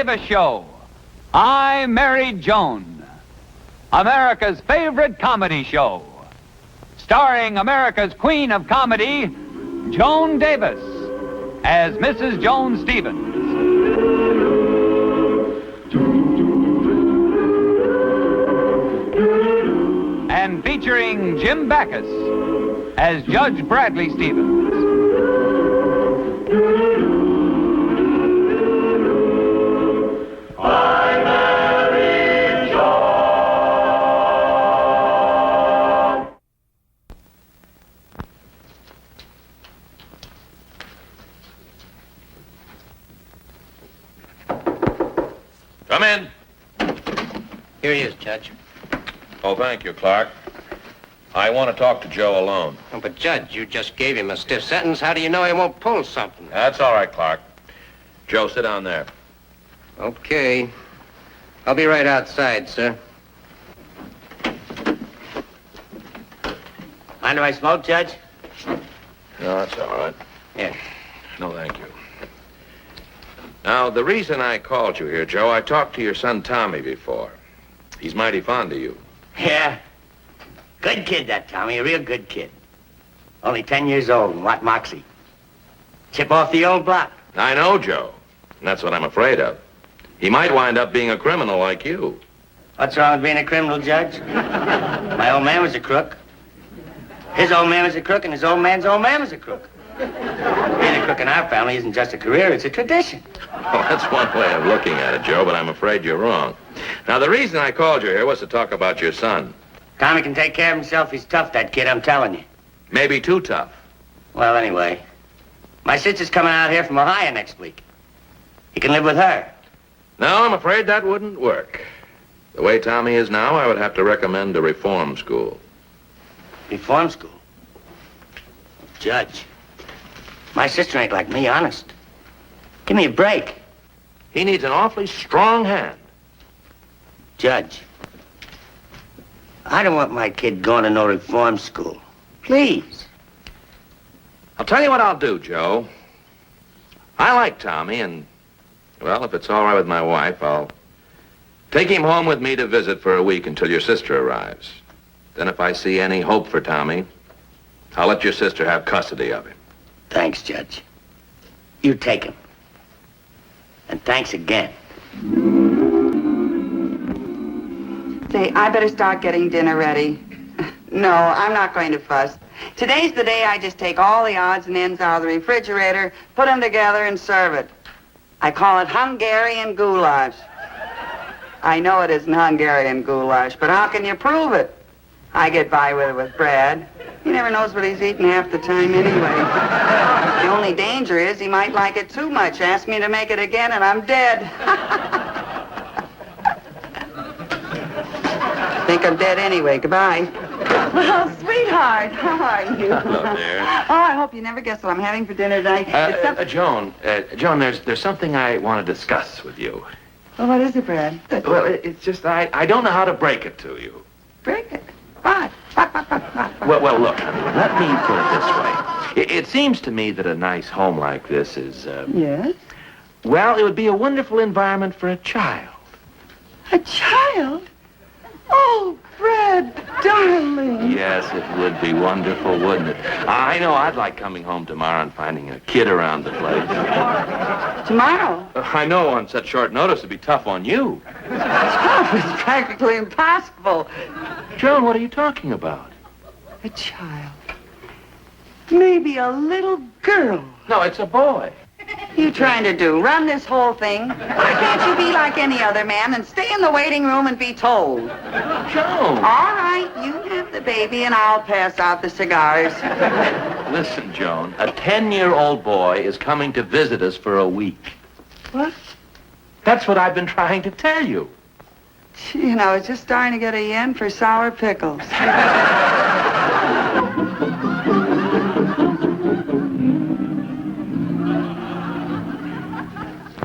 Davis Show, I Married Joan, America's favorite comedy show, starring America's queen of comedy, Joan Davis, as Mrs. Joan Stevens. And featuring Jim Backus as Judge Bradley Stevens. I Married Joan. Come in. Here he is, Judge. Oh, thank you, Clark. I want to talk to Joe alone. Oh, but, Judge, you just gave him a stiff sentence. How do you know he won't pull something? That's all right, Clark. Joe, sit down there. Okay. I'll be right outside, sir. Mind if I smoke, Judge? No, that's all right. Yeah. No, thank you. Now, the reason I called you here, Joe, I talked to your son Tommy before. He's mighty fond of you. Yeah. Good kid, that Tommy. A real good kid. Only 10 years old and what moxie. Chip off the old block. I know, Joe. And that's what I'm afraid of. He might wind up being a criminal like you. What's wrong with being a criminal, Judge? My old man was a crook. His old man was a crook, and his old man's old man was a crook. Being a crook in our family isn't just a career, it's a tradition. Well, that's one way of looking at it, Joe, but I'm afraid you're wrong. Now, the reason I called you here was to talk about your son. Tommy can take care of himself. He's tough, that kid, I'm telling you. Maybe too tough. Well, anyway, my sister's coming out here from Ohio next week. He can live with her. No, I'm afraid that wouldn't work. The way Tommy is now, I would have to recommend a reform school. Reform school? Judge, my sister ain't like me, honest. Give me a break. He needs an awfully strong hand. Judge, I don't want my kid going to no reform school. Please. I'll tell you what I'll do, Joe. I like Tommy, and, well, if it's all right with my wife, I'll take him home with me to visit for a week until your sister arrives. Then if I see any hope for Tommy, I'll let your sister have custody of him. Thanks, Judge. You take him. And thanks again. Say, I better start getting dinner ready. No, I'm not going to fuss. Today's the day I just take all the odds and ends out of the refrigerator, put them together, and serve it. I call it Hungarian goulash. I know it isn't Hungarian goulash, but how can you prove it? I get by with it with Brad. He never knows what he's eating half the time anyway. The only danger is he might like it too much, ask me to make it again, and I'm dead. Think I'm dead anyway. Goodbye. Well, sweetheart, how are you? Hello, dear. Oh, I hope you never guess what I'm having for dinner tonight. Joan, there's something I want to discuss with you. Well, what is it, Brad? Well, it's just I don't know how to break it to you. Break it. What? Well, look, let me put it this way. It seems to me that a nice home like this is, Yes? well, it would be a wonderful environment for a child. A child? Oh, Brad, darling. Yes, it would be wonderful, wouldn't it? I know I'd like coming home tomorrow and finding a kid around the place. Tomorrow? I know on such short notice it'd be tough on you. Oh, it's practically impossible. Joan, what are you talking about? A child. Maybe a little girl. No, it's a boy. You trying to do? Run this whole thing? Why can't you be like any other man and stay in the waiting room and be told? Joan! All right, you have the baby and I'll pass out the cigars. Listen, Joan, a 10-year-old boy is coming to visit us for a week. What? That's what I've been trying to tell you. You know, it's just starting to get a yen for sour pickles.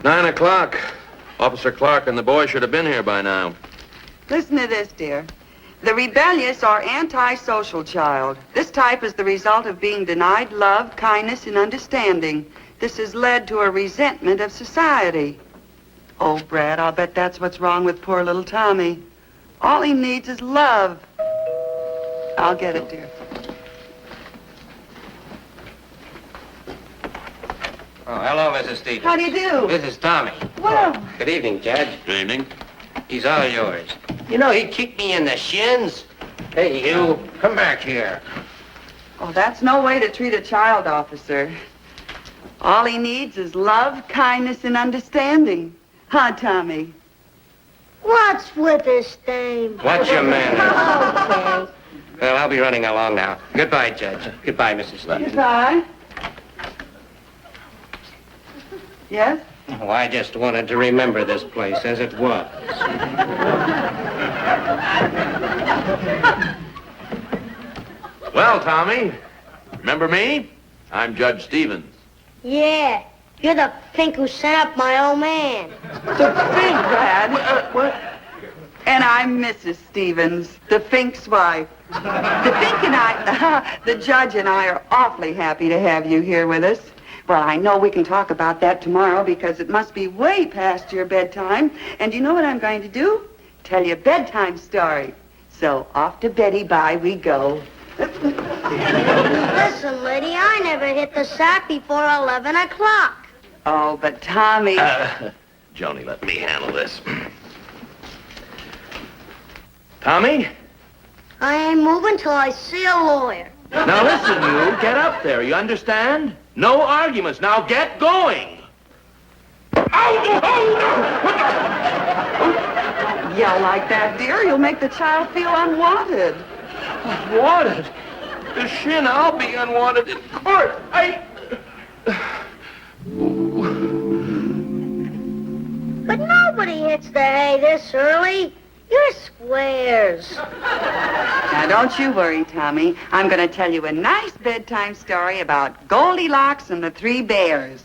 9 o'clock. Officer Clark and the boy should have been here by now. Listen to this, dear. The rebellious or antisocial child. This type is the result of being denied love, kindness, and understanding. This has led to a resentment of society. Oh, Brad, I'll bet that's what's wrong with poor little Tommy. All he needs is love. I'll get it, dear. Oh, hello, Mrs. Stevens. How do you do? This is Tommy. Well, Good evening, Judge. Good evening. He's all yours. You know, he kicked me in the shins. Hey, you, come back here. oh, that's no way to treat a child, officer. All he needs is love, kindness, and understanding. Huh, Tommy? What's with this name? What's your manners? Okay. Well, I'll be running along now. Goodbye, Judge. Goodbye, Mrs. Stevens. Goodbye. Yes? Oh, I just wanted to remember this place as it was. Well, Tommy, remember me? I'm Judge Stevens. Yeah, you're the fink who sent up my old man. The Fink, Brad. What? And I'm Mrs. Stevens, the Fink's wife. The Fink and I, the judge and I are awfully happy to have you here with us. Well, I know we can talk about that tomorrow because it must be way past your bedtime. And you know what I'm going to do? Tell you a bedtime story. So off to Betty Bye we go. Listen, lady, I never hit the sack before 11 o'clock. Oh, but Tommy... Joni, let me handle this. Tommy? I ain't moving till I see a lawyer. Now listen, you. Get up there. You understand? No arguments. Now get going. Yell like that, dear. You'll make the child feel unwanted. Unwanted? The shin, I'll be unwanted in court. But nobody hits the hay this early. You're squares. Now, don't you worry, Tommy. I'm going to tell you a nice bedtime story about Goldilocks and the Three Bears.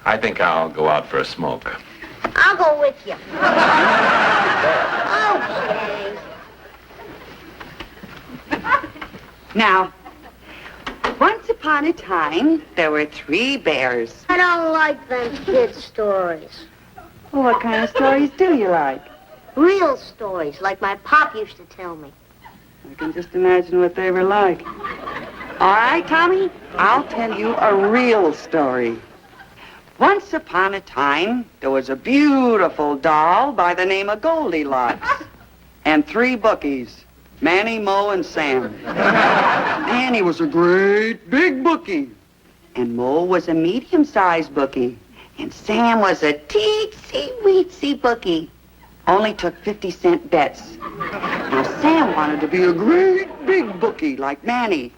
I think I'll go out for a smoke. I'll go with you. Okay. Now, once upon a time, there were 3 bears. I don't like them kid stories. Well, what kind of stories do you like? Real stories, like my pop used to tell me. I can just imagine what they were like. All right, Tommy, I'll tell you a real story. Once upon a time, there was a beautiful doll by the name of Goldilocks. And 3 bookies, Manny, Mo, and Sam. Manny was a great big bookie. And Mo was a medium-sized bookie. And Sam was a teensy-weensy bookie. Only took 50-cent bets. Now, Sam wanted to be a great big bookie like Manny.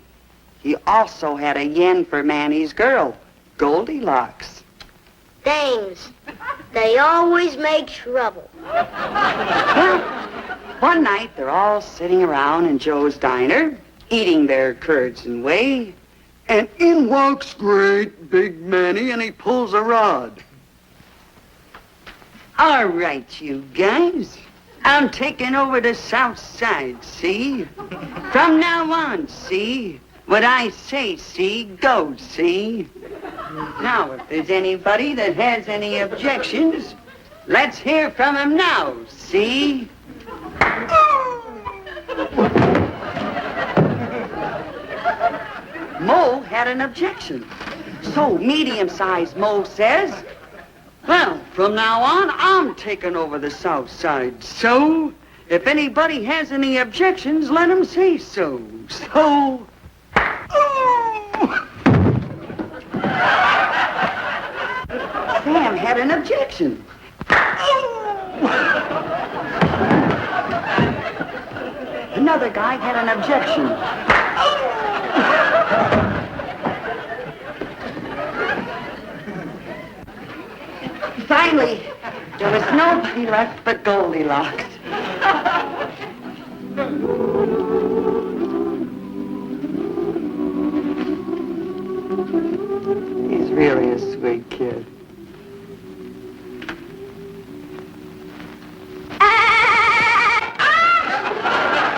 He also had a yen for Manny's girl, Goldilocks. Dames, they always make trouble. Well, one night they're all sitting around in Joe's diner, eating their curds and whey, and in walks great big Manny, and he pulls a rod. All right, you guys. I'm taking over the South Side, see? From now on, see? What I say, see, goes, see? Now, if there's anybody that has any objections, let's hear from him now, see? Mo had an objection. So medium-sized Mo says, well, from now on, I'm taking over the South Side. So, if anybody has any objections, let them say so. So, Sam had an objection. Another guy had an objection. Finally, there was nobody left but Goldilocks. He's really a sweet kid.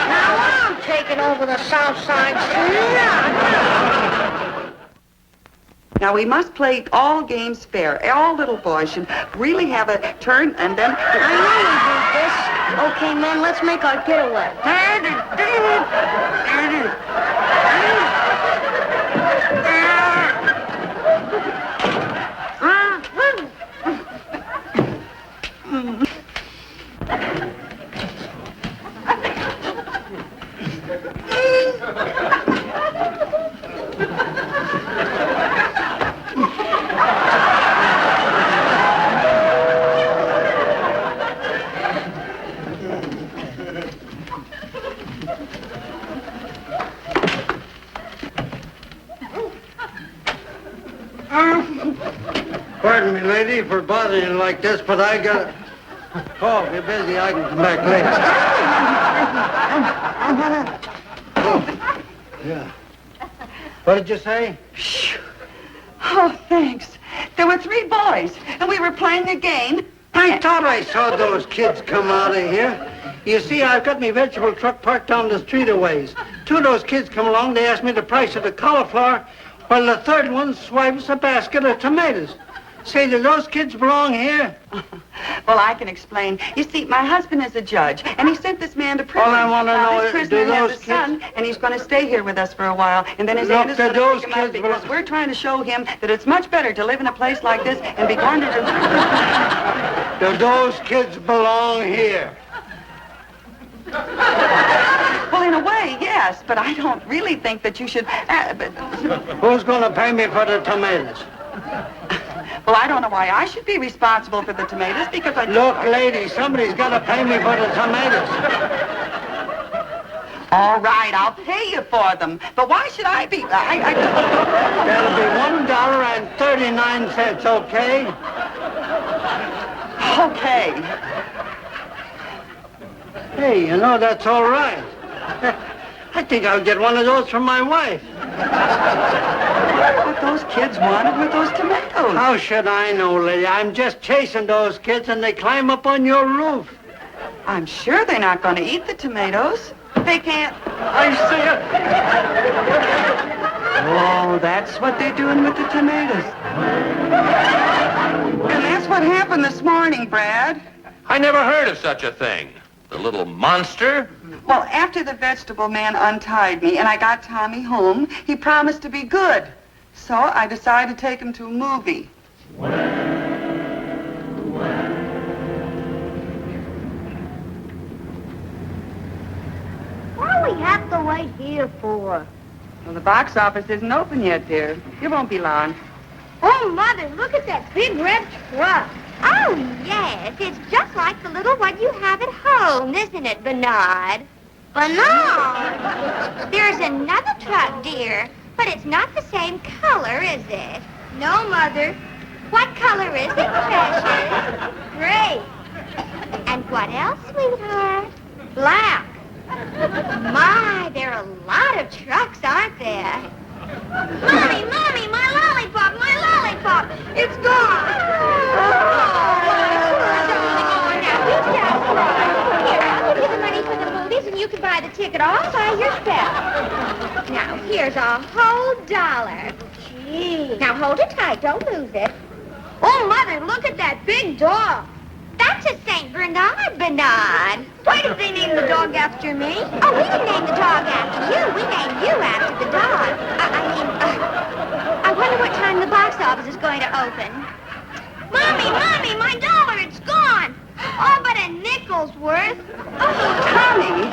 Now I'm taking over the South Side. Now, we must play all games fair. All little boys should really have a turn, and then... I know we did this. Okay, men, let's make our getaway. Pardon me, lady, for bothering you like this, but I got... Oh, if you're busy, I can come back later. Oh, yeah. What did you say? Oh, thanks. There were 3 boys, and we were playing a game. I thought I saw those kids come out of here. You see, I've got my vegetable truck parked down the street a ways. 2 of those kids come along, they asked me the price of the cauliflower, while the third one swipes a basket of tomatoes. Say, do those kids belong here? Well, I can explain. You see, my husband is a judge, and he sent this man to prison. All I want to know This is, prisoner do has those a son, kids... and he's going to stay here with us for a while. And then his Look, aunt is going do to those pick him up kids because belong- we're trying to show him that it's much better to live in a place like this and be cornered. Do those kids belong here? Well, in a way, yes, but I don't really think that you should... Who's going to pay me for the tomatoes? Well, I don't know why I should be responsible for the tomatoes, because I... Look, lady, somebody's got to pay me for the tomatoes. All right, I'll pay you for them. But why should I be... That'll be $1.39, okay? Okay. Hey, you know, that's all right. I think I'll get one of those for my wife. What those kids wanted were those tomatoes. How should I know, lady? I'm just chasing those kids and they climb up on your roof. I'm sure they're not going to eat the tomatoes. They can't... I see it. Oh, that's what they're doing with the tomatoes. And that's what happened this morning, Brad. I never heard of such a thing. The little monster? Well, after the vegetable man untied me and I got Tommy home, he promised to be good. So I decided to take him to a movie. What do we have to wait here for? Well, the box office isn't open yet, dear. It won't be long. Oh, Mother, look at that big red truck. Oh, yes. It's just like the little one you have at home, isn't it, Bernard? Bernard! There's another truck, dear, but it's not the same color, is it? No, Mother. What color is it, precious? Gray. And what else, sweetheart? Black. My, there are a lot of trucks, aren't there? Mommy, Mommy, my lollipop, my lollipop. It's gone. Here, I'll give you the money for the movies, and you can buy the ticket all by yourself. Now, here's a whole $1. Gee. Now, hold it tight. Don't lose it. Oh, Mother, look at that big dog. That's a St. Bernard, Bernard. Why did they name the dog after me? Oh, we didn't name the dog after you. We named you after the dog. I wonder what time the box office is going to open. Mommy, Mommy, my $1, it's gone. All but a nickel's worth. Oh, Tommy!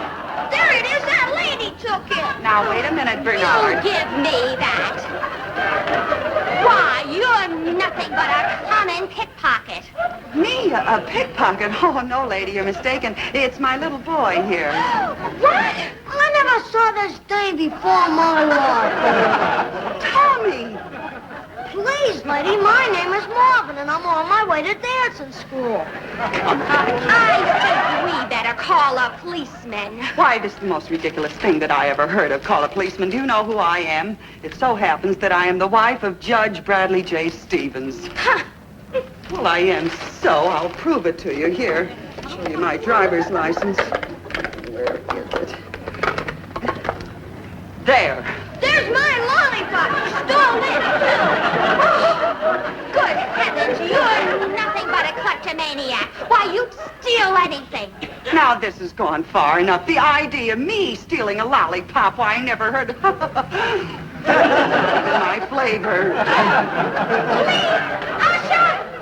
There it is, that lady took it. Now, wait a minute, You Bernard. give me that. Why, you're nothing but a common pickpocket. Me, a pickpocket? Oh, no, lady, you're mistaken. It's my little boy here. What? I never saw this day before in my life. Tommy! Please, lady, my name is Marvin, and I'm on my way to dancing school. I think we better call a policeman. Why, this is the most ridiculous thing that I ever heard of. Call a policeman. Do you know who I am? It so happens that I am the wife of Judge Bradley J. Stevens. Huh. Well, I am so. I'll prove it to you. Here, show you my driver's license. Where is it? There. There's my lollipop. You stole it, too. steal anything. Now, this has gone far enough. The idea of me stealing a lollipop, why, I never heard of my flavor. Usher!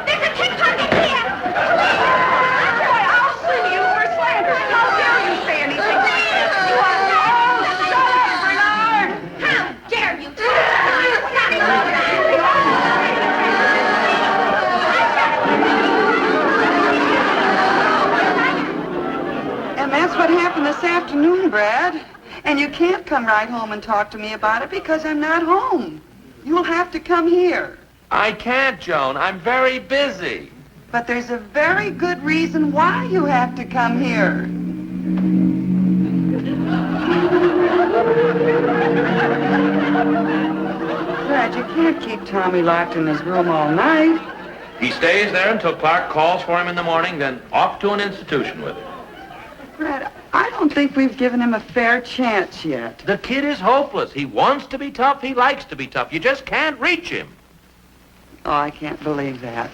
There's a pickpocket here! Boy, I'll sue you for slander. How dare you say anything like that? You are... Oh, shut up, Bernard! How dare you? And that's what happened this afternoon, Brad. And you can't come right home and talk to me about it because I'm not home. You'll have to come here. I can't, Joan. I'm very busy. But there's a very good reason why you have to come here. Brad, you can't keep Tommy locked in his room all night. He stays there until Clark calls for him in the morning, then off to an institution with him. Brad, I don't think we've given him a fair chance yet. The kid is hopeless. He wants to be tough. He likes to be tough. You just can't reach him. Oh, I can't believe that.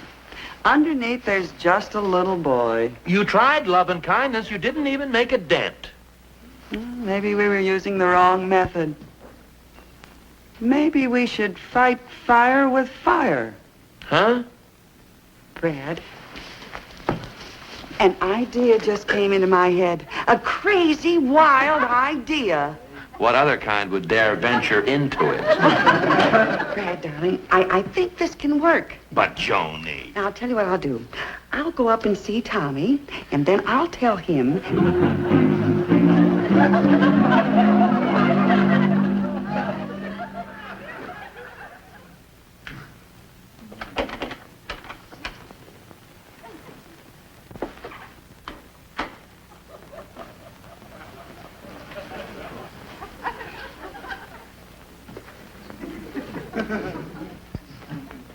Underneath, there's just a little boy. You tried love and kindness. You didn't even make a dent. Maybe we were using the wrong method. Maybe we should fight fire with fire. Huh? Brad, an idea just came into my head. A crazy, wild idea. What other kind would dare venture into it? Brad, darling, I think this can work. But Joni. Now, I'll tell you what I'll do. I'll go up and see Tommy, and then I'll tell him...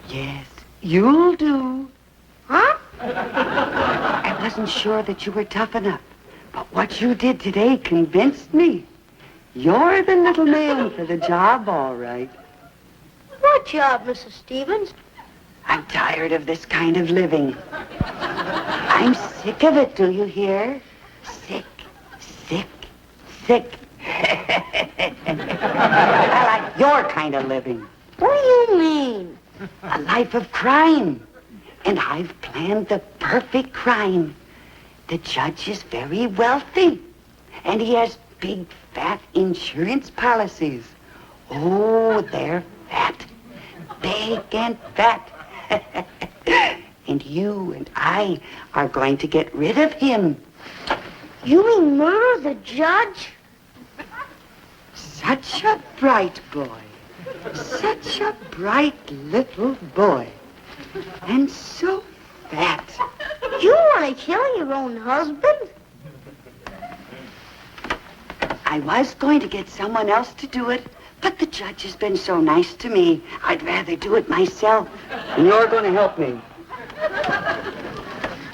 Yes, you'll do. Huh? I wasn't sure that you were tough enough, but what you did today convinced me. You're the little man for the job, all right. What job, Mrs. Stevens? I'm tired of this kind of living. I'm sick of it, do you hear? Sick, sick, sick. I like your kind of living. What do you mean? A life of crime. And I've planned the perfect crime. The judge is very wealthy. And he has big, fat insurance policies. Oh, they're fat. Big and fat. And you and I are going to get rid of him. You mean murder the judge? Such a bright boy. Such a bright little boy. And so fat. You want to kill your own husband? I was going to get someone else to do it, but the judge has been so nice to me, I'd rather do it myself. And you're going to help me.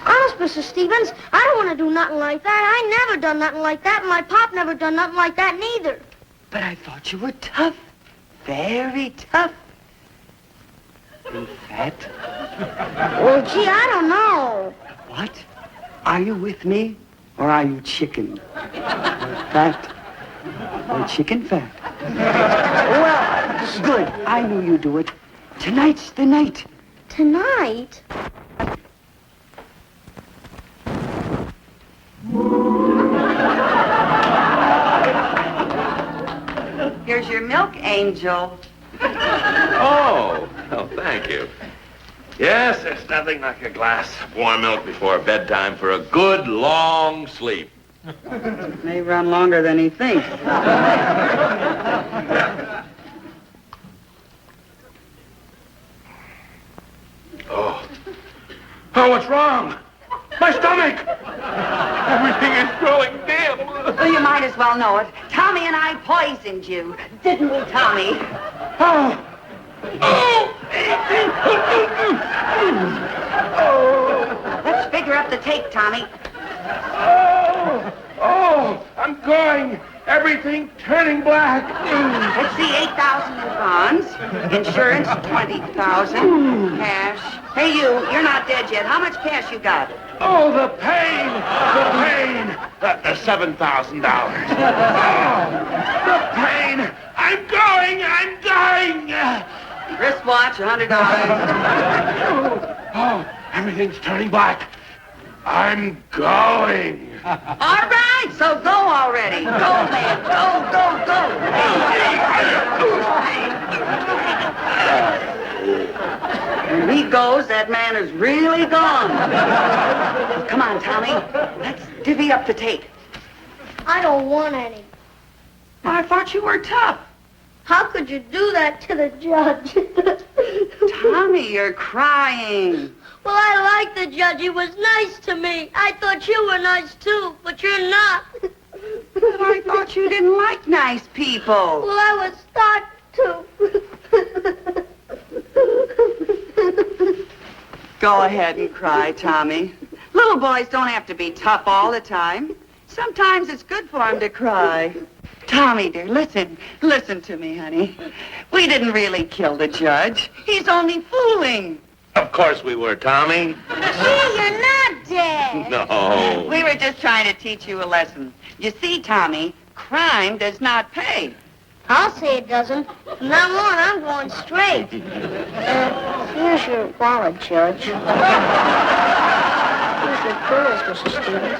Honest, Mrs. Stevens, I don't want to do nothing like that. I never done nothing like that, and my pop never done nothing like that neither. But I thought you were tough. Very tough. And fat. Well, gee, I don't know. What? Are you with me, or are you chicken? Fat. Or chicken fat? Well, good. I knew you'd do it. Tonight's the night. Tonight? Here's your milk, Angel. Oh, thank you. Yes, there's nothing like a glass of warm milk before bedtime for a good, long sleep. May run longer than he thinks. Oh, what's wrong? My stomach! Everything is going dim. Well, you might as well know it. Tommy and I poisoned you. Didn't we, Tommy? Oh! Let's figure up the take, Tommy. Oh, I'm going. Everything turning black. Let's see, 8,000 in bonds, insurance, 20,000, cash. Hey, you're not dead yet. How much cash you got? Oh, the pain! The pain! $7,000. Oh, the pain! I'm dying! Wristwatch, $100. Oh, everything's turning black. I'm going. All right, so go already. Go, man. Go. When he goes, that man is really gone. Come on, Tommy. Let's divvy up the tape. I don't want any. I thought you were tough. How could you do that to the judge? Tommy, you're crying. Well, I like the judge. He was nice to me. I thought you were nice, too, but you're not. But I thought you didn't like nice people. Well, I was starting to. Go ahead and cry, Tommy. Little boys don't have to be tough all the time. Sometimes it's good for them to cry. Tommy, dear, listen to me, honey. We didn't really kill the judge. He's only fooling. Of course we were, Tommy. Gee, you're not dead. No. We were just trying to teach you a lesson. You see, Tommy, crime does not pay. I'll say it doesn't. From now on, I'm going straight. Here's your wallet, Judge. Here's your pearls, Mrs. Stevens.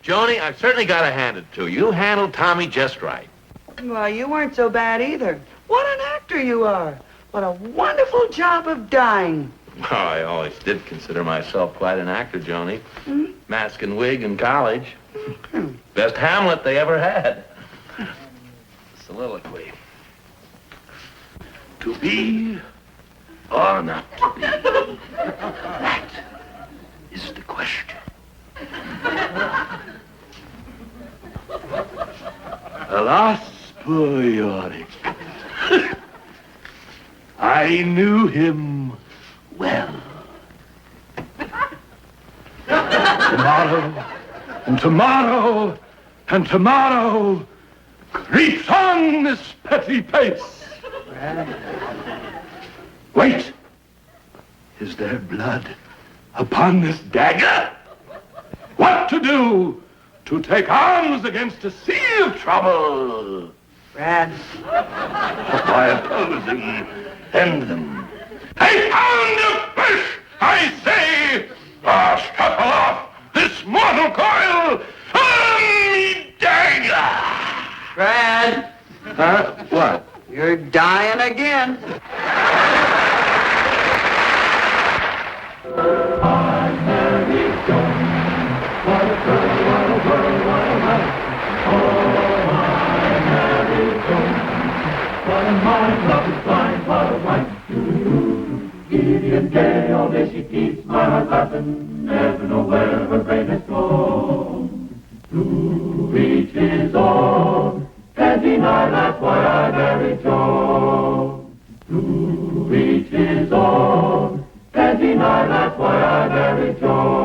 Joni, I've certainly got to hand it to you. You handled Tommy just right. Well, you weren't so bad either. What an actor you are. What a wonderful job of dying. Oh, I always did consider myself quite an actor, Joni. Mask and wig in college. Best Hamlet they ever had. Soliloquy. To be or not to be? That is the question. Alas, poor Yorick. I knew him well. Tomorrow creeps on this petty pace. Wait! Is there blood upon this dagger? What to do to take arms against a sea of trouble? Brad. By opposing, end them. A pound of fish, I say! Shuffle off this mortal coil on me dagger! Brad. Huh? What? You're dying again. Gideon gay, all day she keeps my heart laughing, never know where her brain has gone. To each his own, can't deny that's why I married Joan. To each his own, can't deny that's why I married Joan.